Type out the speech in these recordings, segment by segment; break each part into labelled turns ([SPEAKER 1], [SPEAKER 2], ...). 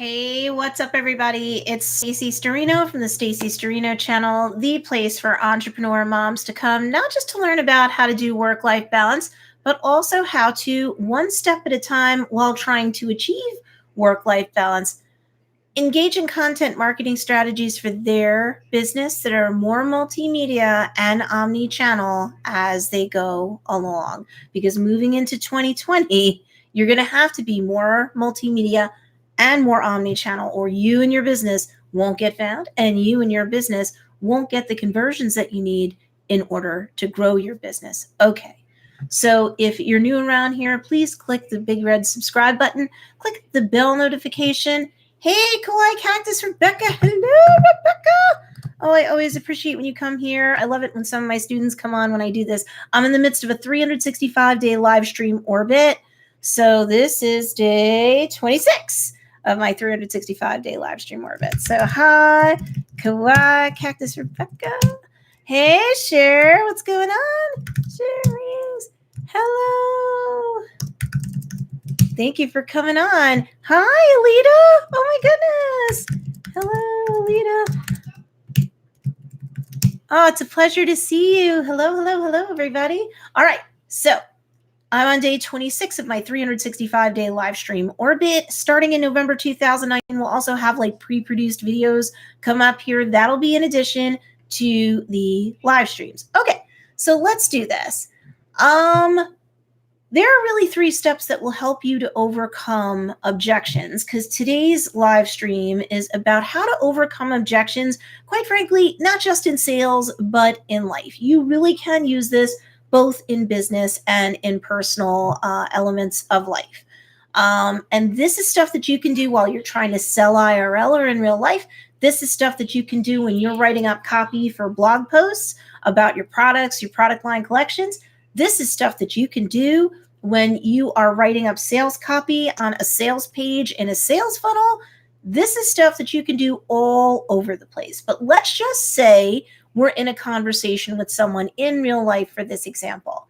[SPEAKER 1] Hey, what's up, everybody? It's Stacey Storino from the Stacey Storino channel, the place for entrepreneur moms to come, not just to learn about how to do work-life balance, but also how to, one step at a time while trying to achieve work-life balance, engage in content marketing strategies for their business that are more multimedia and omni-channel as they go along. Because moving into 2020, you're going to have to be more multimedia and more omni-channel, or you and your business won't get found and you and your business won't get the conversions that you need in order to grow your business. Okay. So if you're new around here, please click the big red subscribe button, click the bell notification. Hey, Kawaii Cactus Rebecca. Hello, Rebecca. Oh, I always appreciate when you come here. I love it when some of my students come on when I do this. I'm in the midst of a 365-day live stream orbit. So this is day 26 of my 365-day live stream orbit. So hi, Kawaii Cactus Rebecca. Hey, Cher, what's going on? Cher Rings. Hello. Thank you for coming on. Hi, Alita. Oh my goodness. Hello, Alita. Oh, it's a pleasure to see you. Hello, everybody. All right, so I'm on day 26 of my 365-day live stream orbit. Starting in November 2019, we'll also have like pre-produced videos come up here. That'll be in addition to the live streams. Okay, so let's do this. There are really 3 steps that will help you to overcome objections, because today's live stream is about how to overcome objections, quite frankly, not just in sales, but in life. You really can use this both in business and in personal elements of life. And this is stuff that you can do while you're trying to sell IRL or in real life. This is stuff that you can do when you're writing up copy for blog posts about your products, your product line collections. This is stuff that you can do when you are writing up sales copy on a sales page in a sales funnel. This is stuff that you can do all over the place. But let's just say we're in a conversation with someone in real life for this example,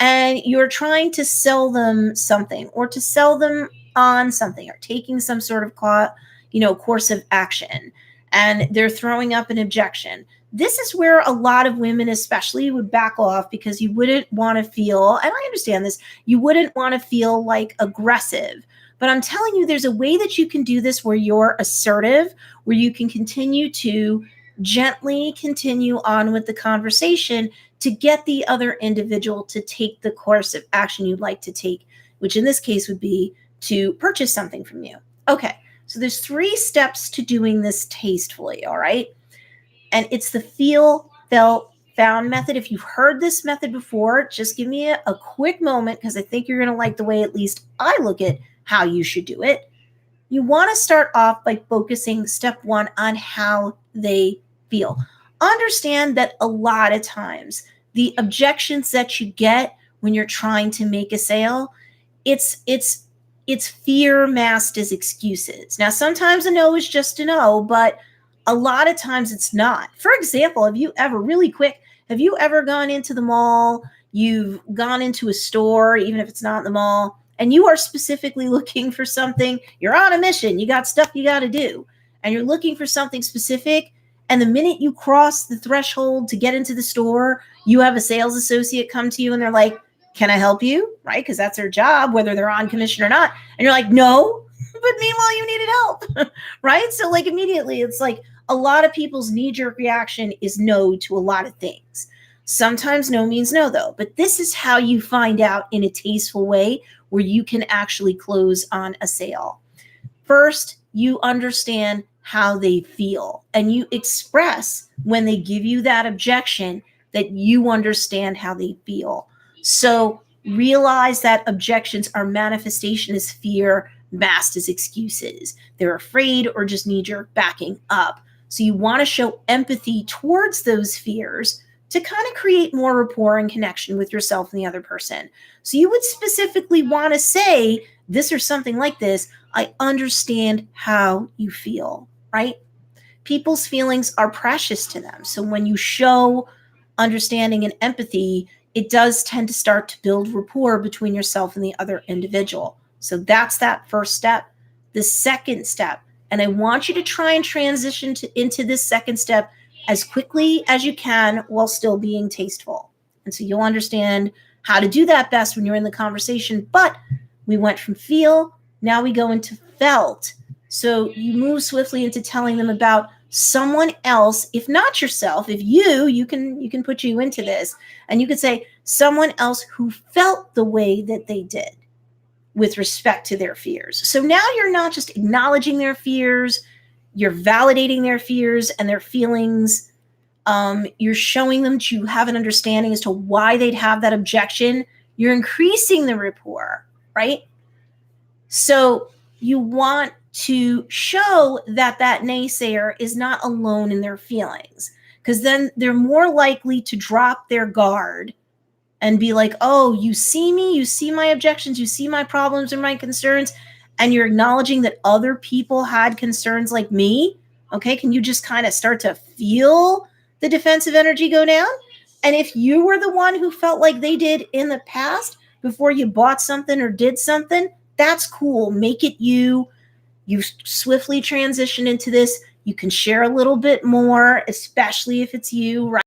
[SPEAKER 1] and you're trying to sell them something or to sell them on something or taking some sort of course of action, and they're throwing up an objection. This is where a lot of women especially would back off, because you wouldn't want to feel, and I understand this, you wouldn't want to feel like aggressive. But I'm telling you, there's a way that you can do this where you're assertive, where you can continue to gently continue on with the conversation to get the other individual to take the course of action you'd like to take, which in this case would be to purchase something from you. Okay, so there's 3 steps to doing this tastefully, all right? And it's the feel, felt, found method. If you've heard this method before, just give me a quick moment, because I think you're going to like the way at least I look at how you should do it. You want to start off by focusing step 1 on how they feel. Understand that a lot of times the objections that you get when you're trying to make a sale, it's fear masked as excuses. Now, sometimes a no is just a no, but a lot of times it's not. For example, have you ever gone into the mall, you've gone into a store, even if it's not in the mall, and you are specifically looking for something, you're on a mission, you got stuff you got to do, and you're looking for something specific, and the minute you cross the threshold to get into the store, you have a sales associate come to you and they're like, "Can I help you?" Right? Because that's their job, whether they're on commission or not. And you're like, "No," but meanwhile you needed help, right? So like immediately it's like a lot of people's knee-jerk reaction is no to a lot of things. Sometimes no means no, though. But this is how you find out in a tasteful way where you can actually close on a sale. First, you understand how they feel, and you express when they give you that objection that you understand how they feel. So realize that objections are manifestation as fear masked as excuses. They're afraid or just knee-jerk backing up. So you want to show empathy towards those fears to kind of create more rapport and connection with yourself and the other person. So you would specifically want to say this or something like this: "I understand how you feel," right? People's feelings are precious to them. So when you show understanding and empathy, it does tend to start to build rapport between yourself and the other individual. So that's that first step. The second step, And I want you to try and transition into this second step as quickly as you can while still being tasteful. And so you'll understand how to do that best when you're in the conversation. But we went from feel, now we go into felt. So you move swiftly into telling them about someone else, if not yourself, if you can put you into this, and you could say someone else who felt the way that they did with respect to their fears. So now you're not just acknowledging their fears, you're validating their fears and their feelings. You're showing them to have an understanding as to why they'd have that objection. You're increasing the rapport, right? So you want to show that that naysayer is not alone in their feelings, because then they're more likely to drop their guard and be like, oh, you see me, you see my objections, you see my problems and my concerns, and you're acknowledging that other people had concerns like me. Okay, can you just kind of start to feel the defensive energy go down? And if you were the one who felt like they did in the past before you bought something or did something, that's cool. Make it you. You swiftly transition into this. You can share a little bit more, especially if it's you, right?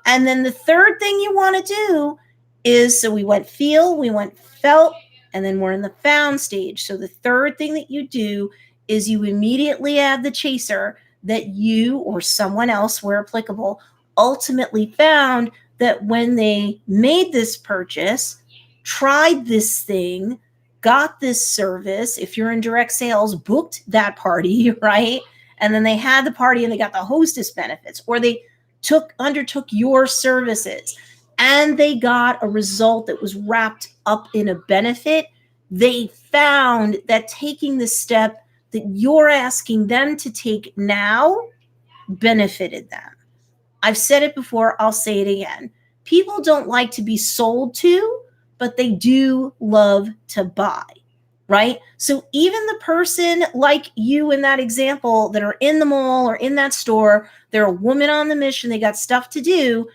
[SPEAKER 1] And then the third thing you want to do is, so we went feel, we went felt, and then we're in the found stage. So the third thing that you do is you immediately add the chaser that you or someone else, where applicable, ultimately found that when they made this purchase, tried this thing, got this service, if you're in direct sales, booked that party, right? And then they had the party and they got the hostess benefits, or they undertook your services and they got a result that was wrapped up in a benefit. They found that taking the step that you're asking them to take now benefited them. I've said it before, I'll say it again. People don't like to be sold to, but they do love to buy, right? So even the person like you in that example that are in the mall or in that store, they're a woman on the mission, they got stuff to do,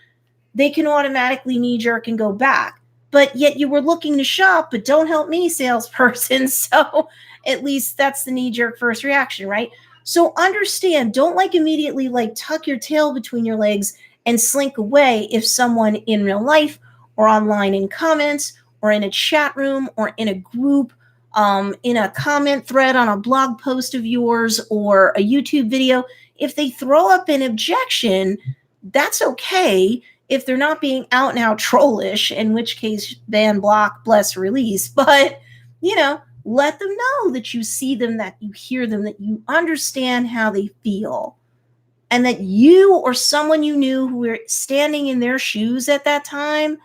[SPEAKER 1] they can automatically knee-jerk and go back. But yet you were looking to shop, but don't help me, salesperson. So at least that's the knee-jerk first reaction, right? So understand, don't immediately tuck your tail between your legs and slink away if someone in real life or online in comments or in a chat room or in a group, in a comment thread on a blog post of yours or a YouTube video, if they throw up an objection, that's okay if they're not being out and out trollish, in which case ban, block, bless, release. But, let them know that you see them, that you hear them, that you understand how they feel, and that you or someone you knew who were standing in their shoes at that time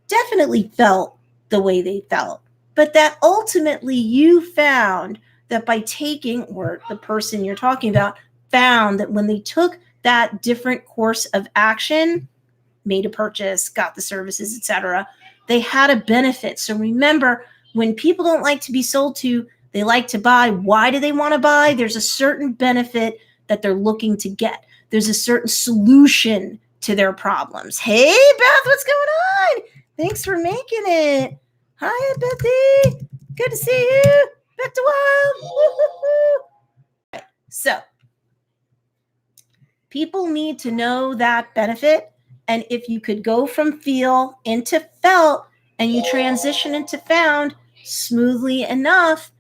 [SPEAKER 1] definitely felt the way they felt. But that ultimately you found that by taking, or the person you're talking about found that when they took that different course of action, made a purchase, got the services, etc., they had a benefit. So remember, when people don't like to be sold to, they like to buy. Why do they want to buy? There's a certain benefit that they're looking to get. There's a certain solution to their problems. Hey, Beth, what's going on? Thanks for making it. Hi, Bethy. Good to see you. Back to Wild. So, people need to know that benefit. And if you could go from feel into felt and you transition into found smoothly enough,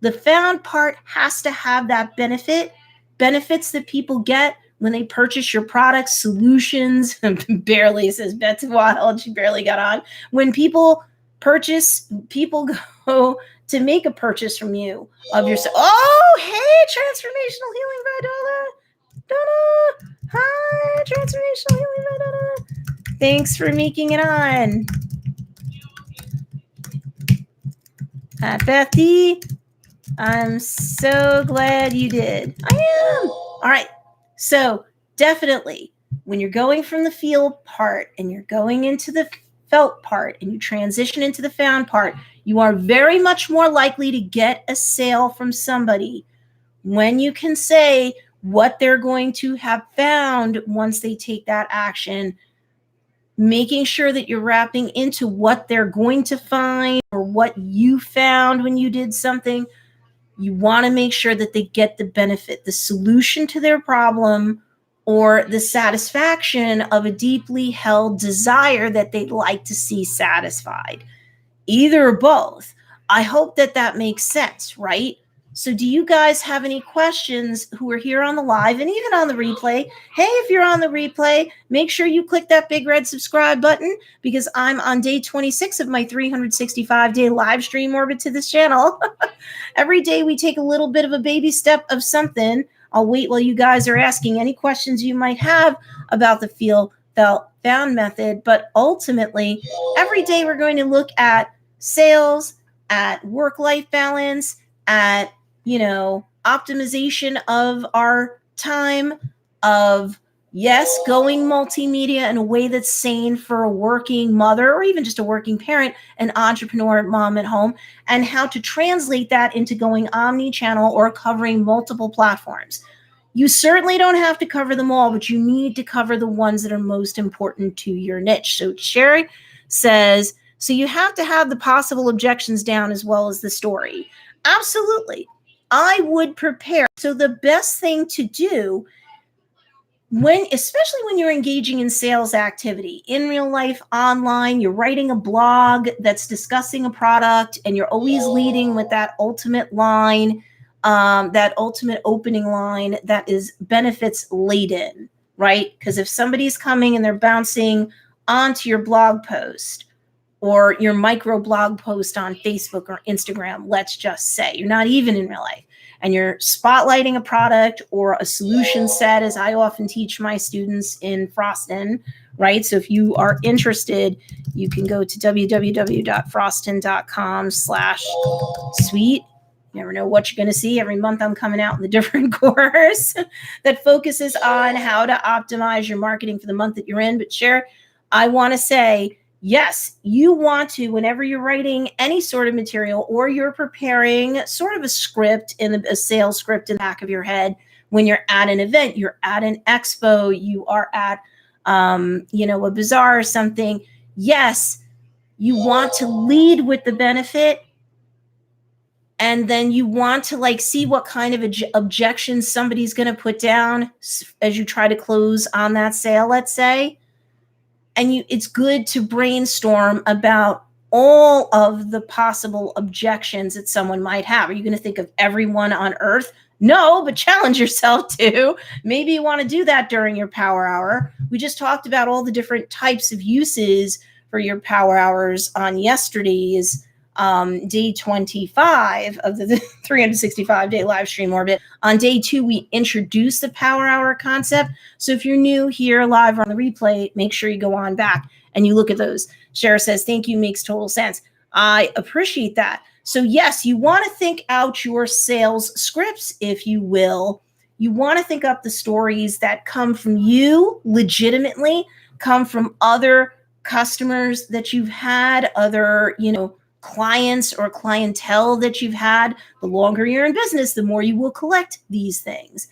[SPEAKER 1] the found part has to have that benefits that people get when they purchase your products, solutions. Barely, says Betsy Wild. She barely got on. When people purchase, people go to make a purchase from you of yourself. Oh, hey, transformational healing by Donna. Hi, transformational healing by Donna. Thanks for making it on. Hi, Bethy. I'm so glad you did. I am. All right. So definitely when you're going from the feel part and you're going into the felt part and you transition into the found part, you are very much more likely to get a sale from somebody when you can say what they're going to have found once they take that action, making sure that you're wrapping into what they're going to find or what you found when you did something. You want to make sure that they get the benefit, the solution to their problem, or the satisfaction of a deeply held desire that they'd like to see satisfied. Either or both. I hope that that makes sense, right? So do you guys have any questions who are here on the live and even on the replay? Hey, if you're on the replay, make sure you click that big red subscribe button, because I'm on day 26 of my 365-day live stream orbit to this channel. Every day we take a little bit of a baby step of something. I'll wait while you guys are asking any questions you might have about the feel, felt, found method. But ultimately, every day we're going to look at sales, at work-life balance, at, optimization of our time, of, yes, going multimedia in a way that's sane for a working mother or even just a working parent, an entrepreneur mom at home, and how to translate that into going omni-channel or covering multiple platforms. You certainly don't have to cover them all, but you need to cover the ones that are most important to your niche. So Sherry says, so you have to have the possible objections down as well as the story. Absolutely. I would prepare. So the best thing to do especially when you're engaging in sales activity in real life, online, you're writing a blog that's discussing a product, and you're always leading with that ultimate line, that ultimate opening line that is benefits laden, right? Because if somebody's coming and they're bouncing onto your blog post or your micro blog post on Facebook or Instagram, let's just say, you're not even in real life, and you're spotlighting a product or a solution set, as I often teach my students in Froston, right? So if you are interested, you can go to www.froston.com/suite. You never know what you're going to see. Every month I'm coming out with a different course that focuses on how to optimize your marketing for the month that you're in. But Cher, I want to say, yes, you want to, whenever you're writing any sort of material or you're preparing sort of a script, a sales script in the back of your head, when you're at an event, you're at an expo, you are at, a bazaar or something. Yes, you want to lead with the benefit, and then you want to see what kind of objections somebody's going to put down as you try to close on that sale, let's say. And it's good to brainstorm about all of the possible objections that someone might have. Are you going to think of everyone on earth? No, but challenge yourself to. Maybe you want to do that during your power hour. We just talked about all the different types of uses for your power hours on yesterday's day 25 of the 365-day live stream orbit. On day 2, we introduced the power hour concept. So if you're new here live on the replay, make sure you go on back and you look at those. Shara says, thank you, makes total sense. I appreciate that. So yes, you want to think out your sales scripts, if you will. You want to think up the stories that come from you legitimately, come from other customers that you've had, other, clients or clientele that you've had. The longer you're in business, the more you will collect these things.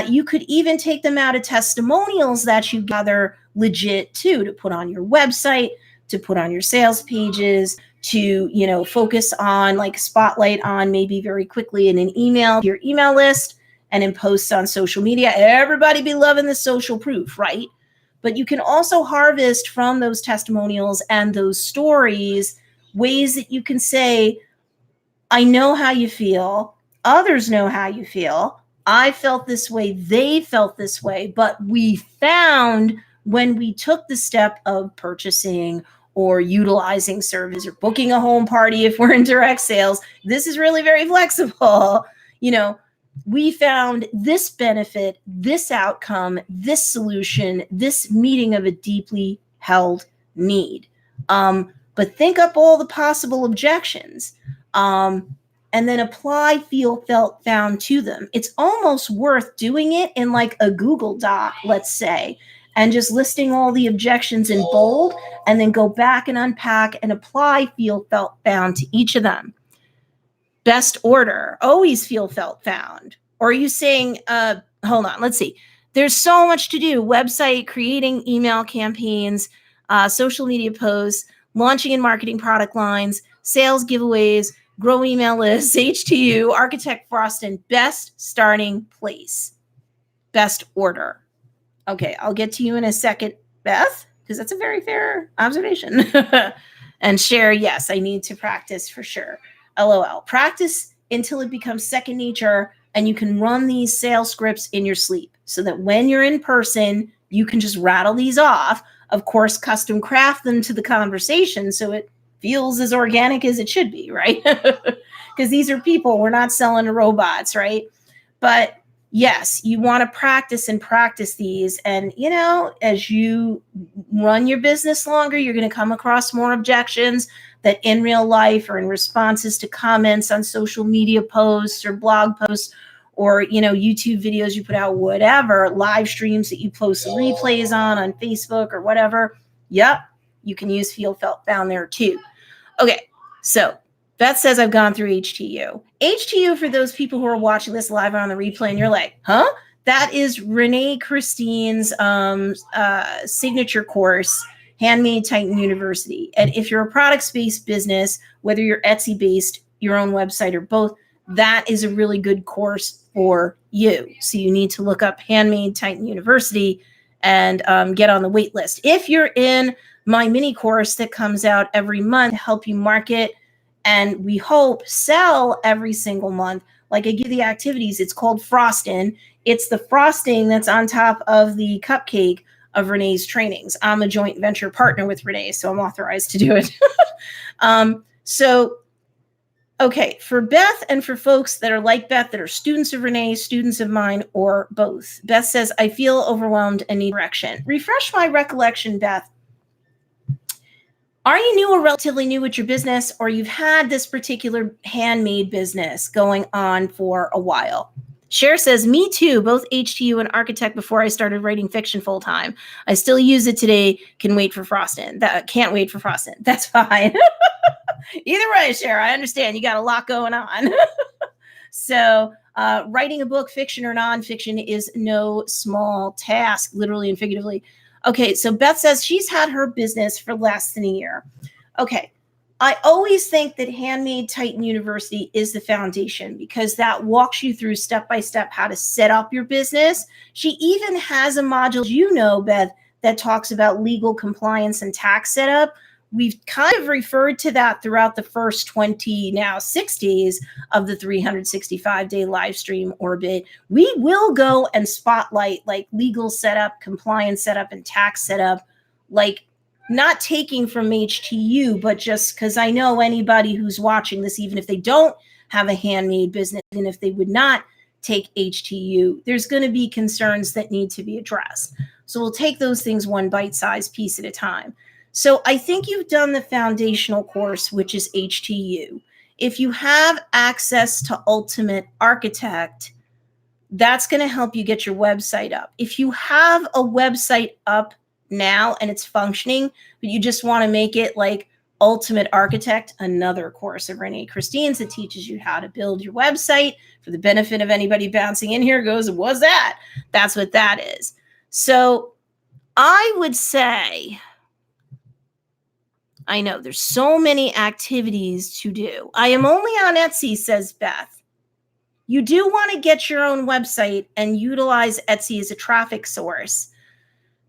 [SPEAKER 1] You could even take them out of testimonials that you gather legit too, to put on your website, to put on your sales pages, to, focus on spotlight on maybe very quickly in an email, your email list, and in posts on social media. Everybody be loving the social proof, right? But you can also harvest from those testimonials and those stories ways that you can say, I know how you feel. Others know how you feel. I felt this way. They felt this way. But we found when we took the step of purchasing or utilizing service or booking a home party, if we're in direct sales, this is really very flexible. We found this benefit, this outcome, this solution, this meeting of a deeply held need. But think up all the possible objections, and then apply feel, felt, found to them. It's almost worth doing it in a Google Doc, let's say, and just listing all the objections in bold, and then go back and unpack and apply feel, felt, found to each of them. Best order, always feel, felt, found. Or are you saying, hold on, let's see. There's so much to do. Website, creating email campaigns, social media posts, launching and marketing product lines, sales giveaways, grow email lists, HTU, Architect Froston, best starting place, best order. Okay, I'll get to you in a second, Beth, because that's a very fair observation. And share, yes, I need to practice for sure. LOL. Practice until it becomes second nature and you can run these sales scripts in your sleep so that when you're in person, you can just rattle these off. Of course, custom craft them to the conversation so it feels as organic as it should be, right? Because these are people. We're not selling to robots, right? But yes, you want to practice and practice these. And, you know, as you run your business longer, you're going to come across more objections that in real life or in responses to comments on social media posts or blog posts or, you know, YouTube videos you put out, whatever, live streams that you post replays on Facebook or whatever. Yep, you can use feel, felt, found there too. Okay, so Beth says I've gone through HTU. HTU, for those people who are watching this live on the replay and you're like, huh? That is Renee Christine's signature course, Handmade Titan University. And if you're a products-based business, whether you're Etsy-based, your own website, or both, that is a really good course for you. So you need to look up Handmade Titan University and get on the wait list. If you're in my mini course that comes out every month to help you market and we hope sell every single month, like I give the activities, it's called Frostin'. It's the frosting that's on top of the cupcake of Renee's trainings. I'm a joint venture partner with Renee, so I'm authorized to do it. Okay, for Beth and for folks that are like Beth, that are students of Renee, students of mine, or both. Beth says, I feel overwhelmed and need direction. Refresh my recollection, Beth. Are you new or relatively new with your business, or you've had this particular handmade business going on for a while? Cher says, me too, both HTU and Architect before I started writing fiction full time. I still use it today, can't wait for Frostin'. That's fine. Either way, Cher, I understand. You got a lot going on. So writing a book, fiction or nonfiction, is no small task, literally and figuratively. Okay, so Beth says she's had her business for less than a year. Okay, I always think that Handmade Titan University is the foundation because that walks you through step-by-step how to set up your business. She even has a module, you know, Beth, that talks about legal compliance and tax setup. We've kind of referred to that throughout the first 6 days of the 365-day live stream orbit. We will go and spotlight like legal setup, compliance setup, and tax setup, like not taking from HTU, but just because I know anybody who's watching this, even if they don't have a handmade business, and if they would not take HTU, there's going to be concerns that need to be addressed. So we'll take those things one bite-sized piece at a time. So I think you've done the foundational course, which is HTU. If you have access to Ultimate Architect, that's going to help you get your website up. If you have a website up now and it's functioning, but you just want to make it like Ultimate Architect, another course of Renee Christine's that teaches you how to build your website. For the benefit of anybody bouncing in here goes, what's that? That's what that is. So I would say, I know there's so many activities to do. I am only on Etsy, says Beth. You do want to get your own website and utilize Etsy as a traffic source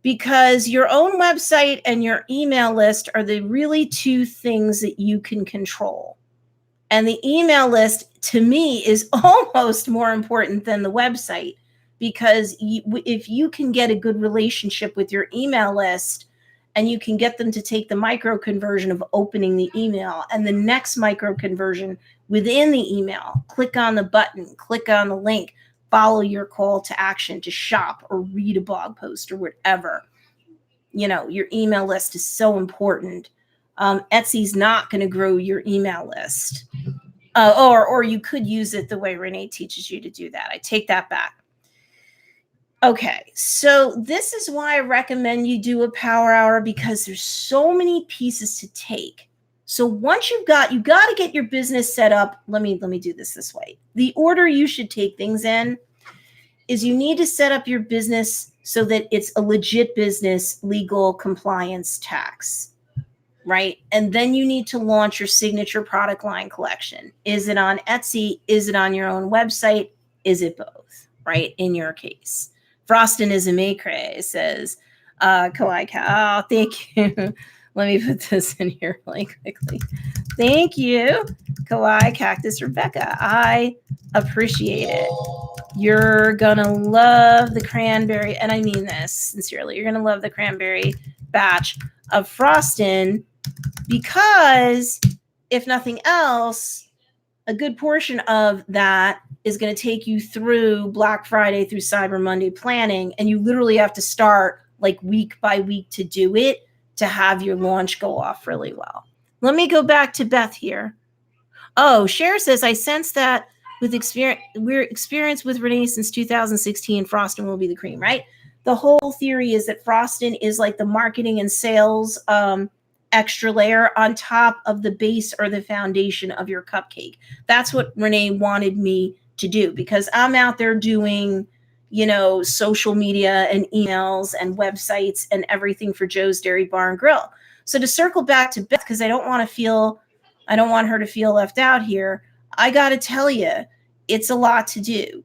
[SPEAKER 1] because your own website and your email list are the really two things that you can control. And the email list, to me, is almost more important than the website because if you can get a good relationship with your email list, and you can get them to take the micro conversion of opening the email and the next micro conversion within the email. Click on the button, click on the link, follow your call to action to shop or read a blog post or whatever. You know, your email list is so important. Etsy's not going to grow your email list. Or you could use it the way Renee teaches you to do that. I take that back. Okay, so this is why I recommend you do a power hour because there's so many pieces to take. So once you got to get your business set up. Let me do this way. The order you should take things in is you need to set up your business so that it's a legit business, legal, compliance, tax. right? And then you need to launch your signature product line collection. Is it on Etsy? Is it on your own website? Is it both, right? In your case. Frostin is a Macre says, Kawaii Cat. Oh, thank you. Let me put this in here really quickly. Thank you, Kawaii Cactus Rebecca. I appreciate it. You're gonna love the cranberry, and I mean this sincerely. You're gonna love the cranberry batch of Frostin because, if nothing else, a good portion of that is going to take you through Black Friday through Cyber Monday planning, and you literally have to start like week by week to do it to have your launch go off really well. Let me go back to Beth here. Oh, Cher says, I sense that with experience with Renee since 2016, Frostin will be the cream, right? The whole theory is that Frostin is like the marketing and sales extra layer on top of the base or the foundation of your cupcake. That's what Renee wanted me to do, because I'm out there doing, social media and emails and websites and everything for Joe's Dairy Bar and Grill. So to circle back to Beth, because I don't want her to feel left out here. I got to tell you, it's a lot to do.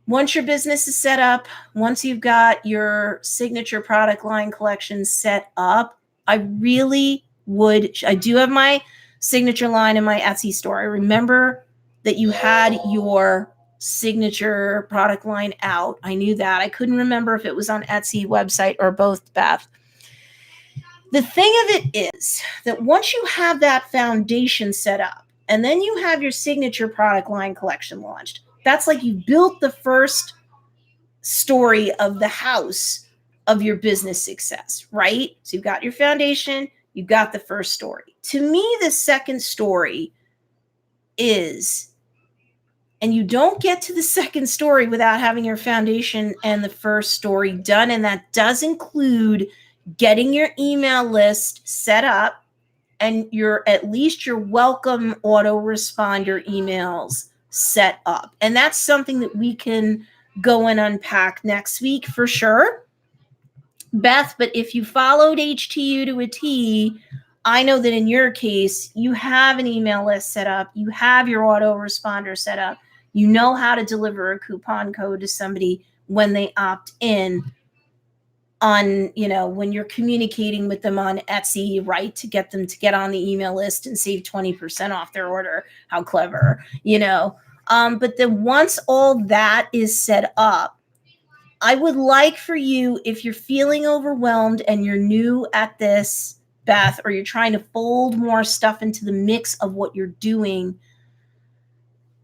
[SPEAKER 1] Once your business is set up, once you've got your signature product line collection set up, I do have my signature line in my Etsy store. I remember that you had your signature product line out. I knew that. I couldn't remember if it was on Etsy website or both, Beth. The thing of it is that once you have that foundation set up and then you have your signature product line collection launched, that's like you built the first story of the house of your business success, right? So you've got your foundation, you've got the first story. To me, the second story is, and you don't get to the second story without having your foundation and the first story done. And that does include getting your email list set up and at least your welcome autoresponder emails set up. And that's something that we can go and unpack next week for sure, Beth. But if you followed HTU to a T, I know that in your case, you have an email list set up, you have your autoresponder set up, you know how to deliver a coupon code to somebody when they opt in on, when you're communicating with them on Etsy, right, to get them to get on the email list and save 20% off their order. How clever, but then once all that is set up, I would like for you, if you're feeling overwhelmed and you're new at this, Beth, or you're trying to fold more stuff into the mix of what you're doing,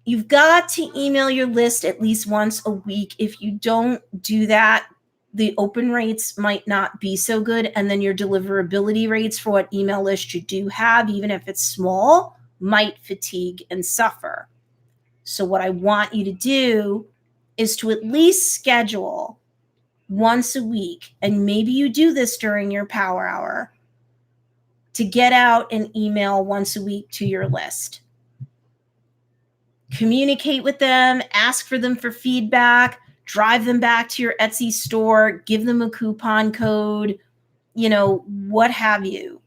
[SPEAKER 1] you've got to email your list at least once a week. If you don't do that, the open rates might not be so good. And then your deliverability rates for what email list you do have, even if it's small, might fatigue and suffer. So what I want you to do is to at least schedule once a week, and maybe you do this during your power hour, to get out an email once a week to your list. Communicate with them, ask for them for feedback, drive them back to your Etsy store, give them a coupon code, what have you,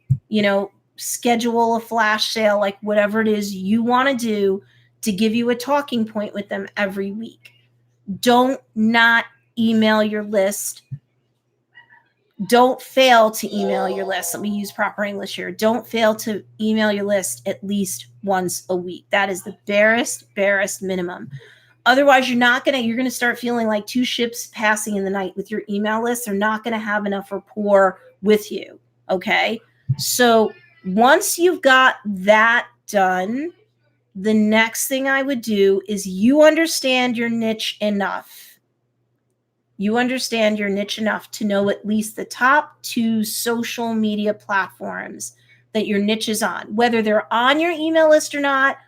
[SPEAKER 1] schedule a flash sale, like whatever it is you want to do to give you a talking point with them every week. Don't not email your list. Don't fail to email your list. Let me use proper English here. Don't fail to email your list at least once a week. That is the barest minimum. Otherwise, you're going to start feeling like two ships passing in the night with your email list. They're not going to have enough rapport with you. Okay. So once you've got that done, the next thing I would do is you understand your niche enough. You understand your niche enough to know at least the top 2 social media platforms that your niche is on, whether they're on your email list or not,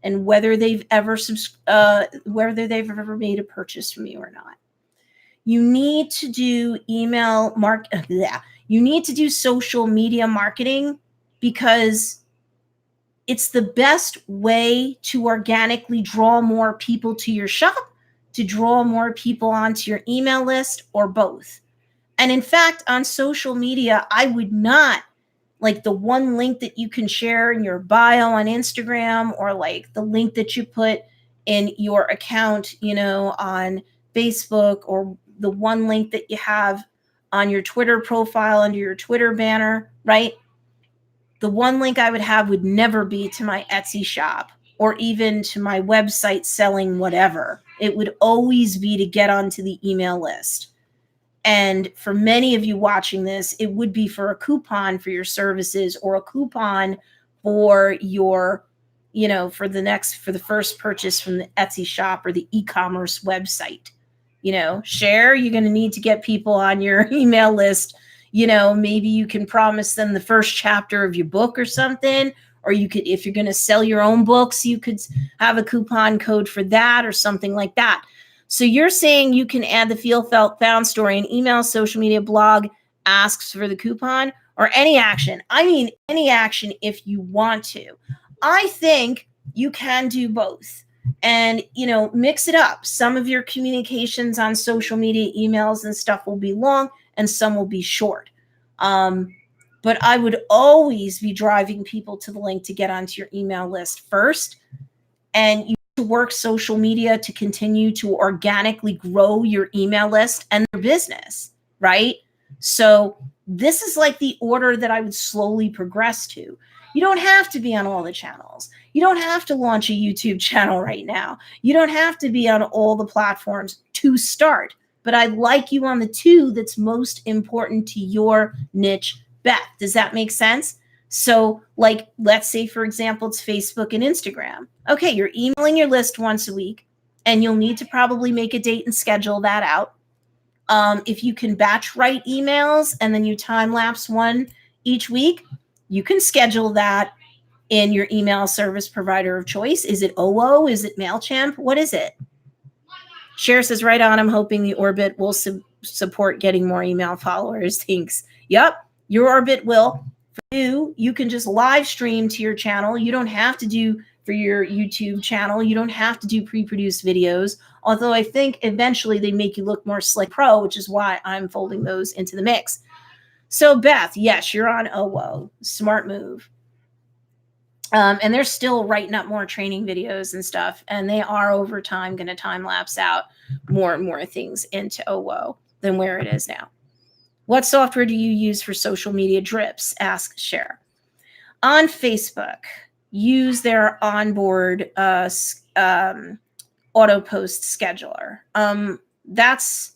[SPEAKER 1] and whether they've ever made a purchase from you or not. You need to do you need to do social media marketing, because it's the best way to organically draw more people to your shop, to draw more people onto your email list, or both. And in fact, on social media, I would not like the one link that you can share in your bio on Instagram, or like the link that you put in your account, on Facebook, or the one link that you have on your Twitter profile under your Twitter banner, right? The one link I would have would never be to my Etsy shop or even to my website selling whatever. It would always be to get onto the email list. And for many of you watching this, it would be for a coupon for your services, or a coupon for your, for the first purchase from the Etsy shop or the e-commerce website. Share, you're going to need to get people on your email list. Maybe you can promise them the first chapter of your book or something, or you could, if you're going to sell your own books, you could have a coupon code for that or something like that. So you're saying you can add the Feel Felt Found story in email, social media, blog, asks for the coupon, or any action. I mean, any action if you want to. I think you can do both. And, mix it up. Some of your communications on social media, emails and stuff will be long, and some will be short. But I would always be driving people to the link to get onto your email list first. And you to work social media to continue to organically grow your email list and your business, right? So this is like the order that I would slowly progress to. You don't have to be on all the channels. You don't have to launch a YouTube channel right now. You don't have to be on all the platforms to start. But I'd like you on the two that's most important to your niche, Beth. Does that make sense? So, like, let's say, for example, it's Facebook and Instagram. Okay, you're emailing your list once a week, and you'll need to probably make a date and schedule that out. If you can batch write emails and then you time lapse one each week, you can schedule that in your email service provider of choice. Is it OO? Is it MailChimp? What is it? Cher says, right on. I'm hoping the Orbit will support getting more email followers. Thanks. Yep, your Orbit will. For you can just live stream to your channel. You don't have to do for your YouTube channel. You don't have to do pre-produced videos. Although I think eventually they make you look more slick pro, which is why I'm folding those into the mix. So Beth, yes, you're on OWO. Smart move. And they're still writing up more training videos and stuff. And they are over time going to time lapse out more and more things into OWO than where it is now. What software do you use for social media drips? Ask Cher. On Facebook, use their onboard auto post scheduler. That's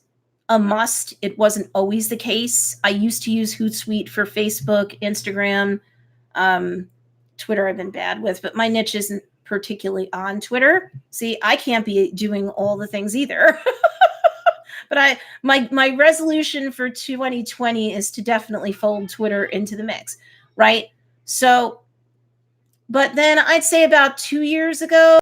[SPEAKER 1] a must. It wasn't always the case. I used to use Hootsuite for Facebook, Instagram, Twitter I've been bad with, but my niche isn't particularly on Twitter. See, I can't be doing all the things either. But my resolution for 2020 is to definitely fold Twitter into the mix, right? So, but then I'd say about 2 years ago,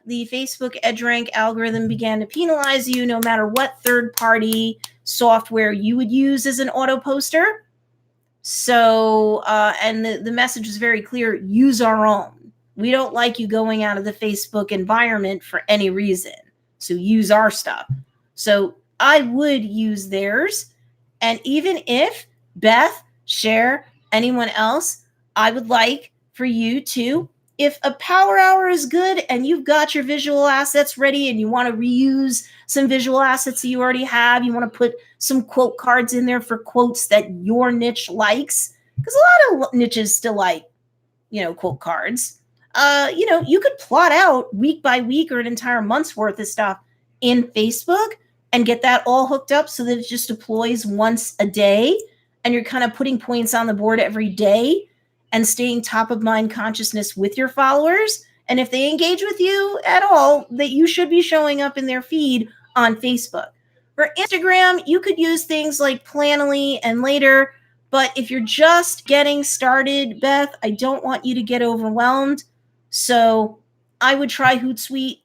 [SPEAKER 1] the Facebook EdgeRank algorithm began to penalize you no matter what third-party software you would use as an auto poster. So, and the message is very clear, use our own. We don't like you going out of the Facebook environment for any reason. So use our stuff. So I would use theirs. And even if Beth, Cher, anyone else, I would like for you to, if a power hour is good and you've got your visual assets ready and you want to reuse some visual assets that you already have, you want to put some quote cards in there for quotes that your niche likes, because a lot of niches still like, quote cards. You could plot out week by week or an entire month's worth of stuff in Facebook and get that all hooked up so that it just deploys once a day and you're kind of putting points on the board every day and staying top of mind consciousness with your followers. And if they engage with you at all, that you should be showing up in their feed on Facebook. For Instagram, you could use things like Planoly and Later, but if you're just getting started, Beth, I don't want you to get overwhelmed. So I would try Hootsuite.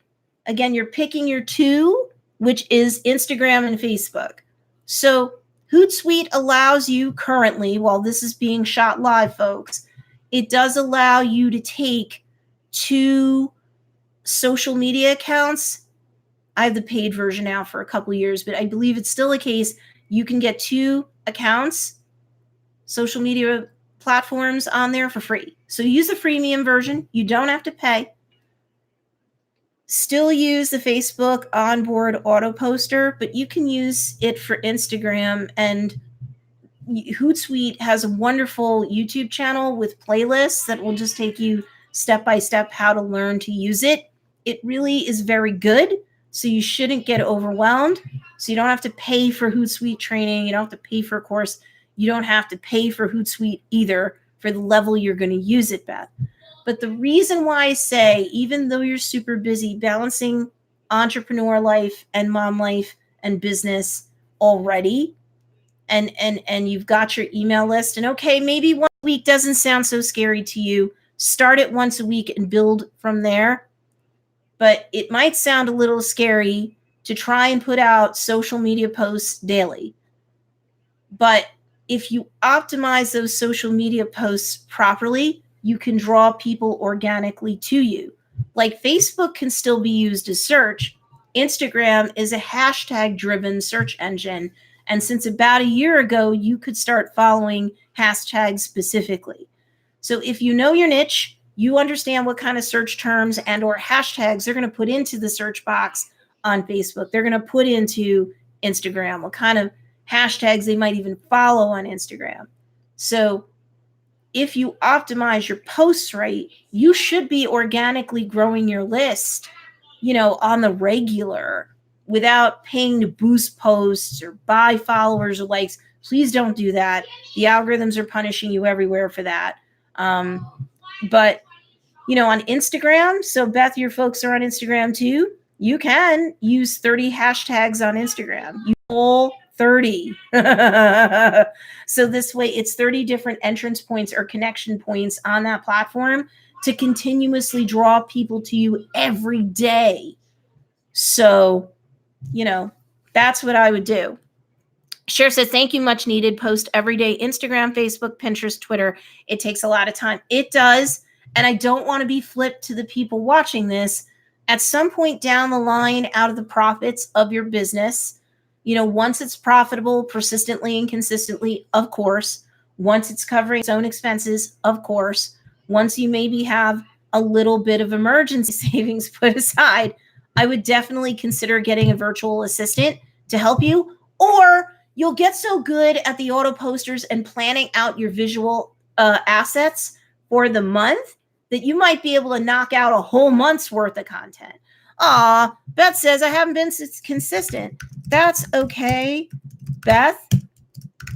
[SPEAKER 1] Again, you're picking your two, which is Instagram and Facebook. So Hootsuite allows you currently, while this is being shot live, folks, it does allow you to take 2 social media accounts. I have the paid version now for a couple of years, but I believe it's still a case. You can get 2 accounts, social media platforms on there for free. So use the freemium version. You don't have to pay. Still use the Facebook onboard auto poster, but you can use it for Instagram. And Hootsuite has a wonderful YouTube channel with playlists that will just take you step by step how to learn to use it. It really is very good. So you shouldn't get overwhelmed. So you don't have to pay for Hootsuite training. You don't have to pay for a course. You don't have to pay for Hootsuite either for the level you're going to use it, Beth. But the reason why I say, even though you're super busy balancing entrepreneur life and mom life and business already, and you've got your email list, and okay, maybe 1 week doesn't sound so scary to you. Start it once a week and build from there. But it might sound a little scary to try and put out social media posts daily. But if you optimize those social media posts properly, you can draw people organically to you. Like Facebook can still be used as search. Instagram is a hashtag-driven search engine. And since about a year ago, you could start following hashtags specifically. So if you know your niche, you understand what kind of search terms and or hashtags they're going to put into the search box on Facebook. They're going to put into Instagram, what kind of hashtags they might even follow on Instagram. So if you optimize your posts right, you should be organically growing your list, on the regular without paying to boost posts or buy followers or likes. Please don't do that. The algorithms are punishing you everywhere for that. But, on Instagram, so Beth, your folks are on Instagram too. You can use 30 hashtags on Instagram. You all 30. So this way it's 30 different entrance points or connection points on that platform to continuously draw people to you every day. So, that's what I would do. Cher says, thank you, much needed. Post every day. Instagram, Facebook, Pinterest, Twitter. It takes a lot of time. It does. And I don't want to be flipped to the people watching this. At some point down the line, out of the profits of your business, once it's profitable persistently and consistently, of course, once it's covering its own expenses, of course, once you maybe have a little bit of emergency savings put aside, I would definitely consider getting a virtual assistant to help you, or you'll get so good at the auto posters and planning out your visual assets for the month that you might be able to knock out a whole month's worth of content. Beth says, I haven't been consistent. That's okay, Beth.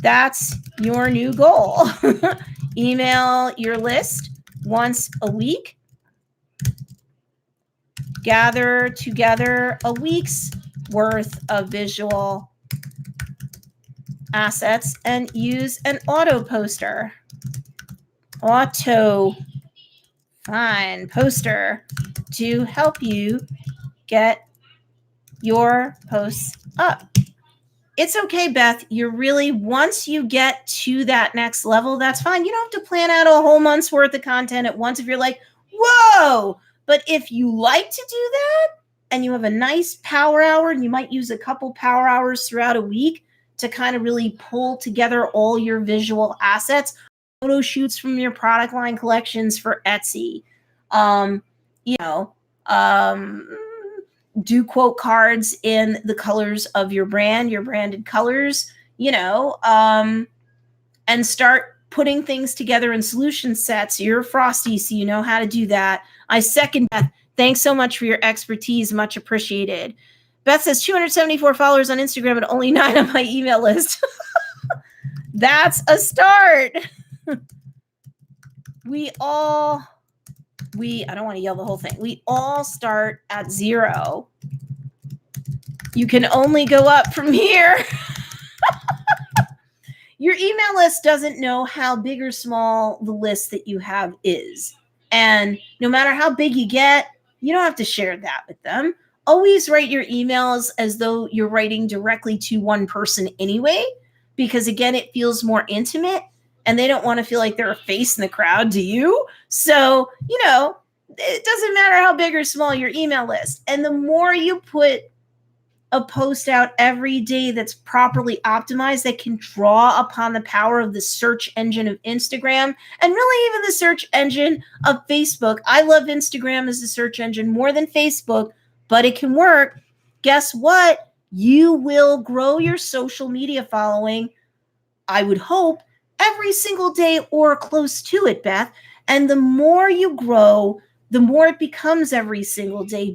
[SPEAKER 1] That's your new goal. Email your list once a week. Gather together a week's worth of visual assets and use an auto poster. Poster to help you get your posts up. It's okay, Beth. Once you get to that next level, that's fine. You don't have to plan out a whole month's worth of content at once if you're like, whoa. But if you like to do that and you have a nice power hour, and you might use a couple power hours throughout a week to kind of really pull together all your visual assets, photo shoots from your product line collections for Etsy, do quote cards in the colors of your brand, your branded colors, and start putting things together in solution sets. You're frosty, so you know how to do that. I second Beth. Thanks so much for your expertise. Much appreciated. Beth says 274 followers on Instagram and only 9 on my email list. That's a start. I don't want to yell the whole thing. We all start at 0. You can only go up from here. Your email list doesn't know how big or small the list that you have is. And no matter how big you get, you don't have to share that with them. Always write your emails as though you're writing directly to one person anyway, because again, it feels more intimate and they don't want to feel like they're a face in the crowd to you. So, it doesn't matter how big or small your email list. And the more you put a post out every day that's properly optimized, that can draw upon the power of the search engine of Instagram and really even the search engine of Facebook. I love Instagram as a search engine more than Facebook, but it can work. Guess what? You will grow your social media following, I would hope, every single day or close to it, Beth. And the more you grow, the more it becomes every single day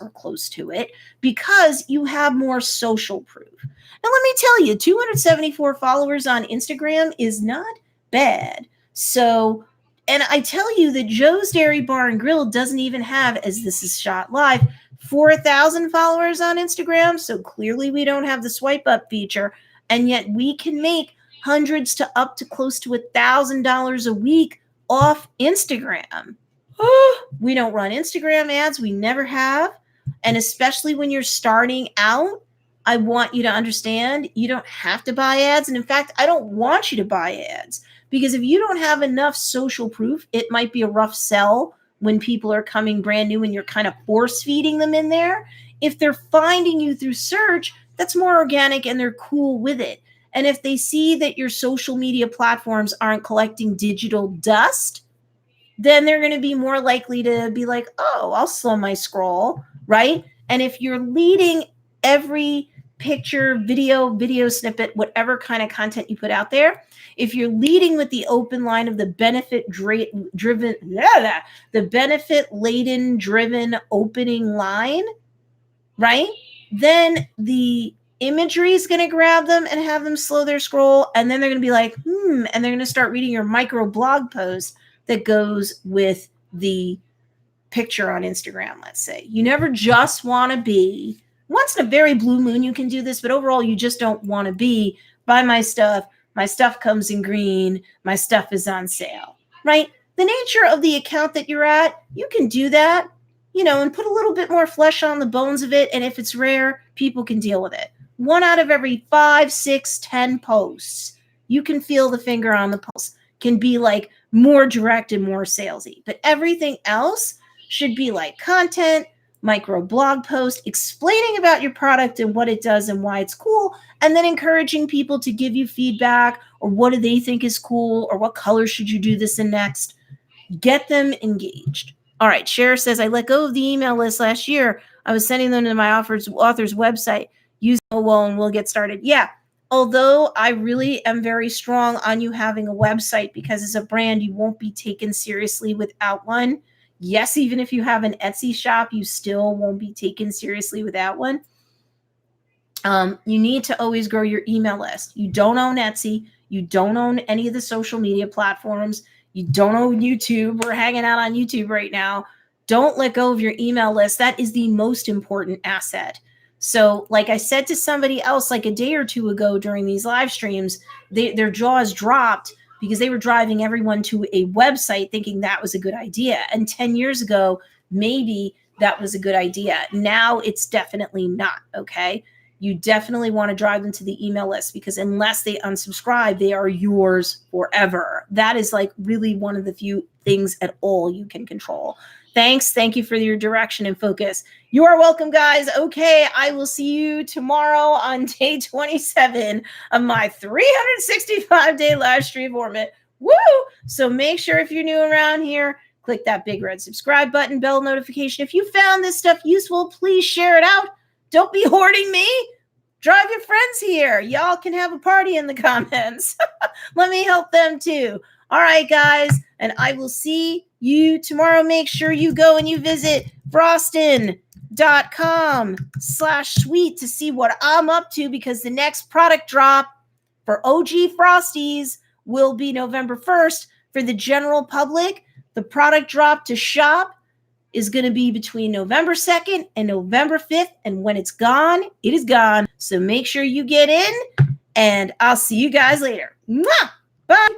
[SPEAKER 1] or close to it, because you have more social proof. Now, let me tell you, 274 followers on Instagram is not bad. So, and I tell you that Joe's Dairy Bar and Grill doesn't even have, as this is shot live, 4,000 followers on Instagram. So clearly we don't have the swipe up feature. And yet we can make hundreds to up to close to $1,000 a week off Instagram. We don't run Instagram ads. We never have. And especially when you're starting out, I want you to understand you don't have to buy ads. And in fact, I don't want you to buy ads, because if you don't have enough social proof, it might be a rough sell when people are coming brand new and you're kind of force feeding them in there. If they're finding you through search, that's more organic and they're cool with it. And if they see that your social media platforms aren't collecting digital dust, then they're going to be more likely to be like, oh, I'll slow my scroll, right? And if you're leading every picture, video snippet, whatever kind of content you put out there, if you're leading with the open line of the benefit-laden driven opening line, right? Then the imagery is going to grab them and have them slow their scroll. And then they're going to be like, and they're going to start reading your micro blog post that goes with the picture on Instagram, let's say. You never just want to be, once in a very blue moon you can do this, but overall you just don't want to be, buy my stuff comes in green, my stuff is on sale, right? The nature of the account that you're at, you can do that, and put a little bit more flesh on the bones of it. And if it's rare, people can deal with it. 1 out of every 5, 6, 10 posts, you can feel the finger on the pulse, can be like more direct and more salesy. But everything else should be like content, micro blog post, explaining about your product and what it does and why it's cool, and then encouraging people to give you feedback, or what do they think is cool, or what color should you do this in next. Get them engaged. All right, Cher says, I let go of the email list last year. I was sending them to my author's website. Use well and we'll get started. Yeah, although I really am very strong on you having a website, because as a brand, you won't be taken seriously without one. Yes, even if you have an Etsy shop, you still won't be taken seriously without one. You need to always grow your email list. You don't own Etsy. You don't own any of the social media platforms. You don't own YouTube. We're hanging out on YouTube right now. Don't let go of your email list. That is the most important asset. So like I said to somebody else like a day or two ago during these live streams, their jaws dropped because they were driving everyone to a website thinking that was a good idea. And 10 years ago, maybe that was a good idea. Now it's definitely not, okay? You definitely want to drive them to the email list, because unless they unsubscribe, they are yours forever. That is like really one of the few things at all you can control. Thanks. Thank you for your direction and focus. You are welcome, guys. Okay, I will see you tomorrow on day 27 of my 365-day live stream format. Woo! So make sure, if you're new around here, click that big red subscribe button, bell notification. If you found this stuff useful, please share it out. Don't be hoarding me. Drive your friends here. Y'all can have a party in the comments. Let me help them too. All right, guys. And I will see you tomorrow. Make sure you go and you visit frostin.com/sweet to see what I'm up to, because the next product drop for OG Frosties will be November 1st. For the general public, the product drop to shop is going to be between November 2nd and November 5th. And when it's gone, it is gone. So make sure you get in, and I'll see you guys later. Mwah! Bye.